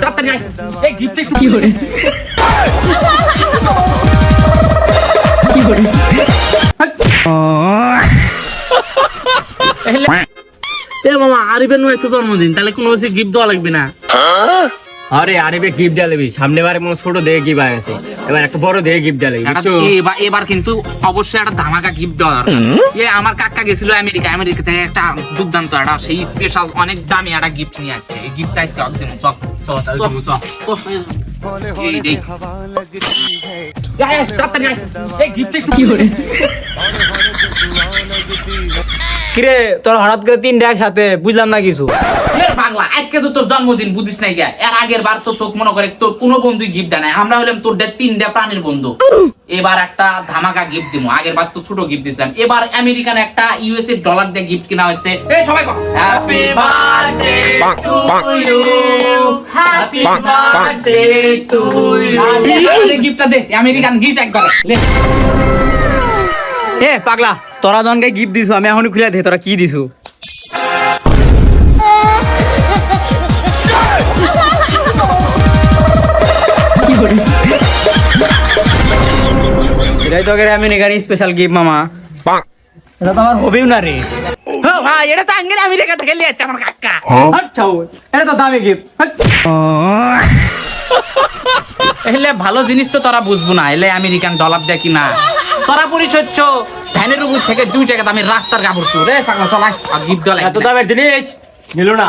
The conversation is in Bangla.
তাড়াতাড়ি আয়। এই গিফট কি করে এ মামা আরিফের নয় জন্মদিন, তাহলে কোনো গিফট দেওয়া লাগবে না? আরে আরিফে গিফট দেওয়া লাগবে, সামনে বারে মনে ছোট দেখে গিফট আয় গেছে, এবার একটা বড় দেখে গিফট দেওয়া লাগবে। এবার কিন্তু অবশ্যই একটা ধামাকা গিফট দেওয়া দরকার। আমার কাকা গেছিল আমেরিকা থেকে একটা দুর্দান্ত একটা সেই স্পেশাল অনেক দামি একটা গিফট নিয়ে আসছে। এই গিফটটা আজকে একদম চল তাড়াতাড়ি আয়। এই গিফট কি করে কিরে তোর হঠাৎ করে তিনটা একসাথে বুঝলাম না কিছু। বাংলা আজকে তো তোর জন্মদিন বুঝিস নাই গা? এর আগের বার তো তোকে মনে করে তোর কোনো বন্ধু গিফট দেয় না, আমরা হলাম তোর তিনটা প্রাণীর বন্ধু। এবার একটা ধামাকা গিফট দিব। আগের বার তো ছোট গিফট দিছিলাম, এবার আমেরিকান একটা ইউএসএ ডলার দিয়ে গিফট কিনা হয়েছে। এই সবাই happy birthday to you, happy birthday to you. গিফটটা দে, আমেরিকান গিফট একবার লে। এ পাগলা, তোরা জনকে গিফট দিছু, আমি এখন খুলে দে তোরা কি দিছু। এটাই তো আমেরিকান স্পেশাল গিফট মামা। এটা তো আমার হবেও না রে। ভাই এটা তো আঙ্গের আমেরিকা থেকে লিয়ে যাচ্ছে আমার কাকা। আচ্ছা এটা তো দামি গিফট। এলে ভালো জিনিস তো তোরা বুঝবো না, এলে আমেরিকান ডলার দিয়ে কিনা। তোরা পরিচয় ভ্যানের উপর থেকে 2 টাকা দামের রাস্তার কাপড় চোর। রে পাগলা চলাই আর গিফট দেওয়া এত দামের জিনিস নিল না।